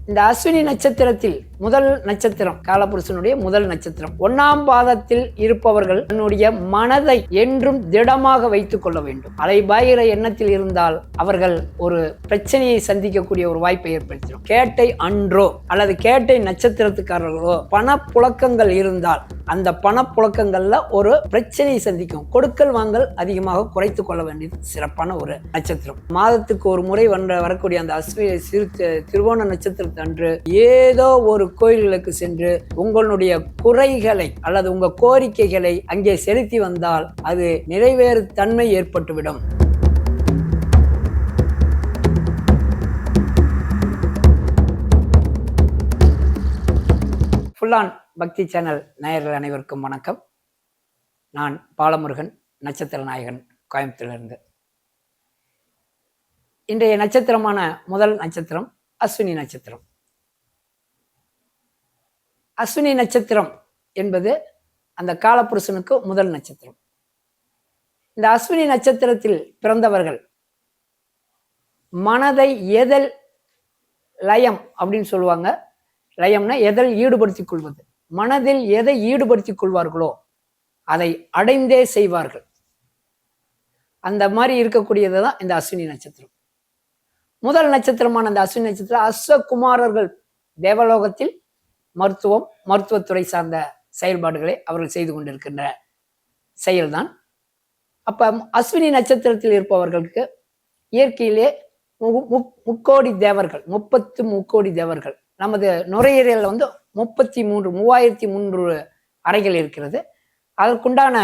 இந்த அஸ்வினி நட்சத்திரத்தில் முதல் நட்சத்திரம், காலபுருஷனுடைய முதல் நட்சத்திரம், 1ஆம் பாதத்தில் இருப்பவர்கள் தன்னுடைய மனதை என்றும் திடமாக வைத்துக் கொள்ள வேண்டும். அலைபாயிர எண்ணத்தில் இருந்தால் அவர்கள் ஒரு பிரச்சனையை சந்திக்கக்கூடிய ஒரு வாய்ப்பை ஏற்படுத்திடும். கேட்டை அன்றோ அல்லது கேட்டை நட்சத்திரத்துக்காரர்களோ பணப்புழக்கங்கள் இருந்தால் அந்த பணப்புழக்கங்கள்ல ஒரு பிரச்சனையை சந்திக்கும். கொடுக்கல் வாங்கல் அதிகமாக குறைத்துக் கொள்ள வேண்டியது சிறப்பான ஒரு நட்சத்திரம். மாதத்துக்கு ஒரு முறை வரக்கூடிய அந்த அஸ்வினி திருவோண நட்சத்திரத்தை அன்று ஏதோ ஒரு கோயில்களுக்கு சென்று உங்களுடைய குறைகளை அல்லது உங்க கோரிக்கைகளை அங்கே செலுத்தி வந்தால் அது நிறைவேறு தன்மை ஏற்பட்டுவிடும். ஃபுல்லான் பக்தி சேனல் நேயர்கள் அனைவருக்கும் வணக்கம். நான் பாலமுருகன், நட்சத்திர நாயகன், கோயம்புத்தூரிலிருந்து. இன்றைய நட்சத்திரமான முதல் நட்சத்திரம் அஸ்வினி நட்சத்திரம். அஸ்வினி நட்சத்திரம் என்பது அந்த காலபுருஷனுக்கு முதல் நட்சத்திரம். இந்த அஸ்வினி நட்சத்திரத்தில் பிறந்தவர்கள் மனதை எதல் லயம் அப்படின்னு சொல்லுவாங்க. லயம்னா எதில் ஈடுபடுத்திக் கொள்வது. மனதில் எதை ஈடுபடுத்திக் கொள்வார்களோ அதை அடைந்தே செய்வார்கள். அந்த மாதிரி இருக்கக்கூடியது தான் இந்த அஸ்வினி நட்சத்திரம். முதல் நட்சத்திரமான அந்த அஸ்வினி நட்சத்திரம் அஸ்வகுமாரர்கள் தேவலோகத்தில் மருத்துவத்துறை சார்ந்த செயல்பாடுகளை அவர்கள் செய்து கொண்டிருக்கின்ற செயல்தான். அப்ப அஸ்வினி நட்சத்திரத்தில் இருப்பவர்களுக்கு இயற்கையிலே முக்கோடி தேவர்கள், 33 தேவர்கள். நமது நுரையீரலில் 33,300 அறைகள் இருக்கிறது. அதற்குண்டான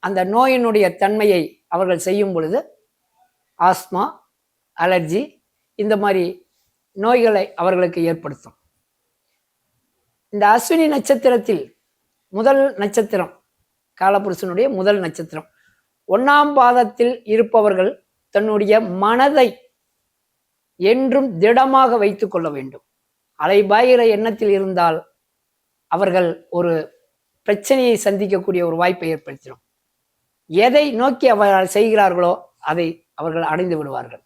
அந்த நோயினுடைய தன்மையை அவர்கள் செய்யும் பொழுது ஆஸ்மா, அலர்ஜி இந்த மாதிரி நோய்களை அவர்களுக்கு ஏற்படுத்தும். இந்த அஸ்வினி நட்சத்திரத்தில் முதல் நட்சத்திரம், காலபுருஷனுடைய முதல் நட்சத்திரம், 1ஆம் பாதத்தில் இருப்பவர்கள் தன்னுடைய மனதை என்றும் திடமாக வைத்துக் கொள்ள வேண்டும். அலைபாயிர எண்ணத்தில் இருந்தால் அவர்கள் ஒரு பிரச்சனையை சந்திக்கக்கூடிய ஒரு வாய்ப்பை ஏற்படுத்திடும். எதை நோக்கி அவர்கள் செய்கிறார்களோ அதை அவர்கள் அடைந்து விடுவார்கள்.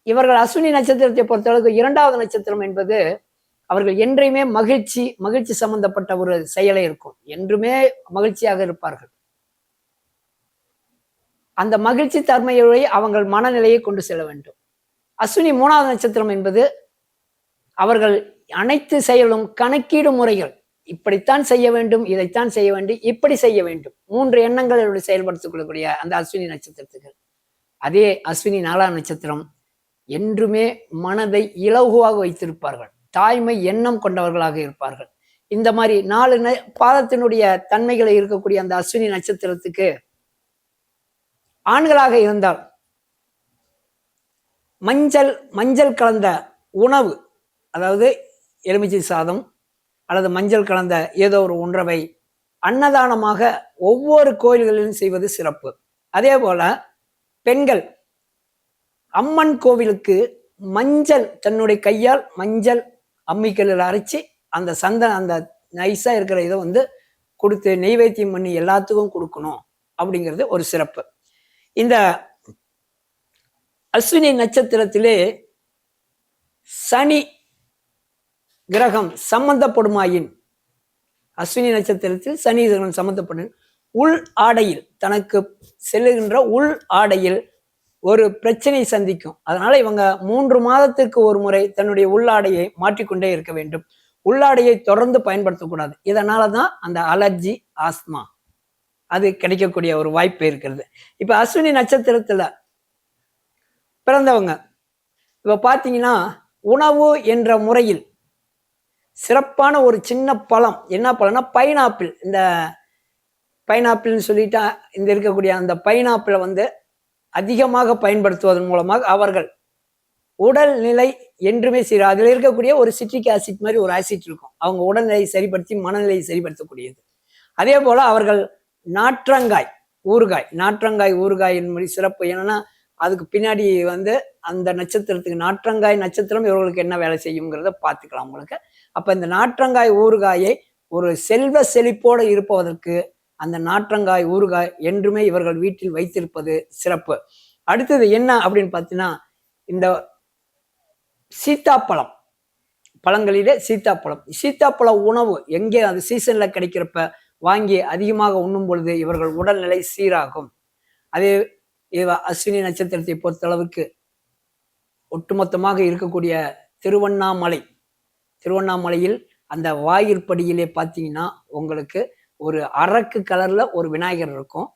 இவர்கள் அஸ்வினி நட்சத்திரத்தை பொறுத்தளவுக்கு 2வது நட்சத்திரம் என்பது அவர்கள் என்றையுமே மகிழ்ச்சி சம்பந்தப்பட்ட ஒரு செயலை இருக்கும். என்றுமே மகிழ்ச்சியாக இருப்பார்கள். அந்த மகிழ்ச்சி தன்மையை அவங்கள் மனநிலையை கொண்டு செல்ல வேண்டும். அஸ்வினி 3வது நட்சத்திரம் என்பது அவர்கள் அனைத்து செயலும் கணக்கீடு முறைகள். இப்படித்தான் செய்ய வேண்டும், இதைத்தான் செய்ய வேண்டும், இப்படி செய்ய வேண்டும். 3 எண்ணங்களை செயல்படுத்திக் கொள்ளக்கூடிய அந்த அஸ்வினி நட்சத்திரத்துக்கு. அதே அஸ்வினி 4ஆம் நட்சத்திரம் என்றுமே மனதை இலகுவாக வைத்திருப்பார்கள். தாய்மை எண்ணம் கொண்டவர்களாக இருப்பார்கள். இந்த மாதிரி 4 பாதத்தினுடைய தன்மைகளை இருக்கக்கூடிய அந்த அஸ்வினி நட்சத்திரத்துக்கு ஆண்களாக இருந்தால் மஞ்சள் கலந்த உணவு, அதாவது எலுமிச்சை சாதம் அல்லது மஞ்சள் கலந்த ஏதோ ஒரு உணவை அன்னதானமாக ஒவ்வொரு கோயில்களிலும் செய்வது சிறப்பு. அதே போல பெண்கள் அம்மன் கோவிலுக்கு தன்னுடைய கையால் மஞ்சள் அம்மிக்கல்லில் அரைச்சி அந்த நைஸா இருக்கிற இதை கொடுத்து நெய்வேத்தியம் பண்ணி எல்லாத்துக்கும் கொடுக்கணும் அப்படிங்கிறது ஒரு சிறப்பு. இந்த அஸ்வினி நட்சத்திரத்திலே சனி கிரகம் சம்பந்தப்படுமாயின், அஸ்வினி நட்சத்திரத்தில் சனி கிரகம் சம்பந்தப்படும் உள் ஆடையில், தனக்கு செல்லுகின்ற உள் ஆடையில் ஒரு பிரச்சனை சந்திக்கும். அதனால இவங்க 3 மாதத்திற்கு ஒரு முறை தன்னுடைய உள்ளாடையை மாற்றிக்கொண்டே இருக்க வேண்டும். உள்ளாடையை தொடர்ந்து பயன்படுத்தக்கூடாது. இதனாலதான் அந்த அலர்ஜி, ஆஸ்மா அது கிடைக்கக்கூடிய ஒரு வாய்ப்பு இருக்கிறது. இப்ப அஸ்வினி நட்சத்திரத்துல பிறந்தவங்க இப்ப பாத்தீங்கன்னா உணவு என்ற முறையில் சிறப்பான ஒரு சின்ன பழம், என்ன பழம்னா பைனாப்பிள். இந்த பைனாப்பிள்னு சொல்லிட்டா இந்த இருக்கக்கூடிய அந்த பைனாப்பிளை அதிகமாக பயன்படுத்துவதன் மூலமாக அவர்கள் உடல் நிலை என்றுமே சரி, அதில் இருக்கக்கூடிய ஒரு சிட்ரிக் ஆசிட் மாதிரி ஒரு ஆசிட் இருக்கும். அவங்க உடல்நிலையை சரிப்படுத்தி மனநிலையை சரிப்படுத்தக்கூடியது. அதே போல அவர்கள் நாற்றங்காய் ஊறுகாய் என்பது சிறப்பு. என்னன்னா அதுக்கு பின்னாடி அந்த நட்சத்திரத்துக்கு நாற்றங்காய் நட்சத்திரம் இவர்களுக்கு என்ன வேலை செய்யுங்கிறத பார்த்துக்கலாம் உங்களுக்கு. அப்ப இந்த நாற்றங்காய் ஊறுகாயை ஒரு செல்வ செழிப்போடு இருப்பதற்கு அந்த நாற்றங்காய் ஊறுகாய் என்றுமே இவர்கள் வீட்டில் வைத்திருப்பது சிறப்பு. அடுத்தது என்ன அப்படின்னு பார்த்தீங்கன்னா, இந்த சீத்தாப்பழம் பழங்களிலே சீத்தாப்பழம். சீத்தாப்பழ உணவு எங்கே அது சீசன்ல கிடைக்கிறப்ப வாங்கி அதிகமாக உண்ணும் பொழுது இவர்கள் உடல்நிலை சீராகும். அதே அஸ்வினி நட்சத்திரத்தை பொறுத்தளவுக்கு ஒட்டுமொத்தமாக இருக்கக்கூடிய திருவண்ணாமலையில் அந்த வாயிற்படியிலே பார்த்தீங்கன்னா உங்களுக்கு ஒரு அரக்கு கலர்ல ஒரு விநாயகர் இருக்கும்.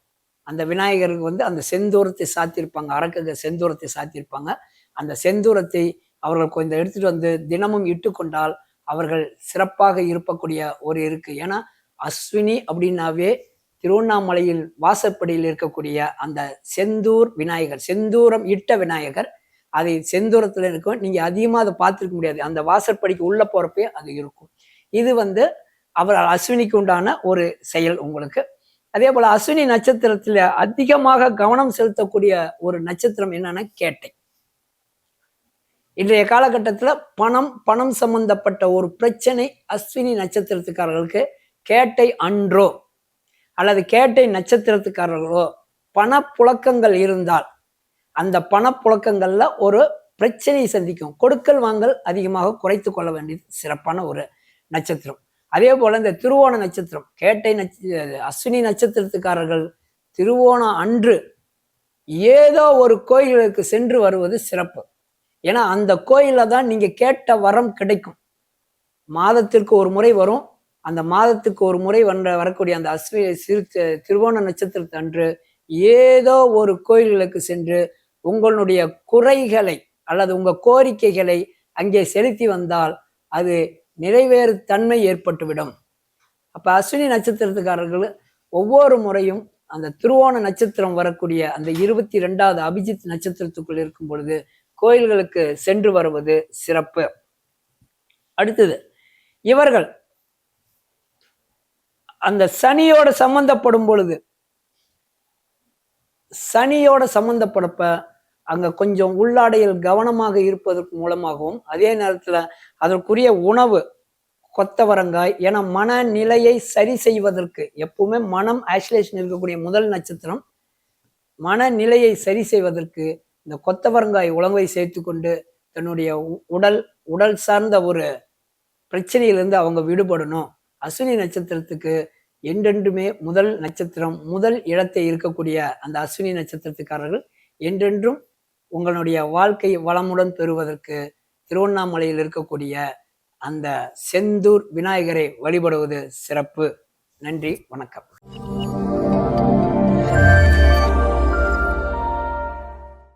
அந்த விநாயகருக்கு வந்து அந்த செந்தூரத்தை சாத்தியிருப்பாங்க, அரக்கு செந்தூரத்தை சாத்தியிருப்பாங்க. அந்த செந்தூரத்தை அவர்கள் கொஞ்சம் எடுத்துட்டு வந்து தினமும் இட்டு கொண்டால் அவர்கள் சிறப்பாக இருக்கக்கூடிய ஒரு இருக்கு. ஏன்னா அஸ்வினி அப்படின்னாவே திருவண்ணாமலையில் வாசற்படியில் இருக்கக்கூடிய அந்த செந்தூர் விநாயகர், செந்தூரம் இட்ட விநாயகர், அதை செந்தூரத்துல இருக்கும். நீங்க அதிகமா அதை பார்த்துருக்க முடியாது, அந்த வாசற்படிக்கு உள்ள போறப்பே அது இருக்கும். இது வந்து அவர் அஸ்வினிக்கு உண்டான ஒரு செயல் உங்களுக்கு. அதே போல அஸ்வினி நட்சத்திரத்துல அதிகமாக கவனம் செலுத்தக்கூடிய ஒரு நட்சத்திரம் என்னன்னா கேட்டை. இன்றைய காலகட்டத்துல பணம் சம்பந்தப்பட்ட ஒரு பிரச்சனை அஸ்வினி நட்சத்திரத்துக்காரர்களுக்கு கேட்டை அன்றோ அல்லது கேட்டை நட்சத்திரத்துக்காரர்களோ பணப்புழக்கங்கள் இருந்தால் அந்த பணப்புழக்கங்கள்ல ஒரு பிரச்சனையை சந்திக்கும். கொடுக்கல் வாங்கல் அதிகமாக குறைத்து கொள்ள வேண்டியது சிறப்பான ஒரு நட்சத்திரம். அதே போல இந்த திருவோண நட்சத்திரம், கேட்டை அஸ்வினி நட்சத்திரத்துக்காரர்கள் திருவோணம் அன்று ஏதோ ஒரு கோயிலுக்கு சென்று வருவது சிறப்பு. ஏன்னா அந்த கோயில தான் நீங்க கேட்ட வரம் கிடைக்கும். மாதத்திற்கு ஒரு முறை வரும். அந்த மாதத்துக்கு ஒரு முறை வரக்கூடிய அந்த திருவோண நட்சத்திரத்து அன்று ஏதோ ஒரு கோயில்களுக்கு சென்று உங்களுடைய குறைகளை அல்லது உங்க கோரிக்கைகளை அங்கே செலுத்தி வந்தால் அது நிறைவேறு தன்மை ஏற்பட்டுவிடும். அப்ப அஸ்வினி நட்சத்திரத்துக்காரர்கள் ஒவ்வொரு முறையும் அந்த திருவோண நட்சத்திரம் வரக்கூடிய அந்த 22வது அபிஜித் நட்சத்திரத்துக்குள் இருக்கும் பொழுது கோயில்களுக்கு சென்று வருவது சிறப்பு. அடுத்தது இவர்கள் அந்த சனியோட சம்பந்தப்படப்ப அங்க கொஞ்சம் உள்ளாடையில் கவனமாக இருப்பதற்கு மூலமாகவும், அதே நேரத்துல அதற்குரிய உணவு கொத்தவரங்காய், ஏன்னா மனநிலையை சரி செய்வதற்கு எப்பவுமே மனம் ஆசிலேஷன் இருக்கக்கூடிய முதல் நட்சத்திரம், மனநிலையை சரி செய்வதற்கு இந்த கொத்தவரங்காய் உணவை சேர்த்து கொண்டு தன்னுடைய உடல் சார்ந்த ஒரு பிரச்சனையிலிருந்து அவங்க விடுபடணும். அஸ்வினி நட்சத்திரத்துக்கு என்றென்றுமே முதல் நட்சத்திரம், முதல் இடத்தை இருக்கக்கூடிய அந்த அஸ்வினி நட்சத்திரத்துக்காரர்கள் என்றென்றும் உங்களுடைய வாழ்க்கை வளமுடன் பெறுவதற்கு திருவண்ணாமலையில் இருக்கக்கூடிய அந்த செந்தூர் விநாயகரை வழிபடுவது சிறப்பு. நன்றி, வணக்கம்.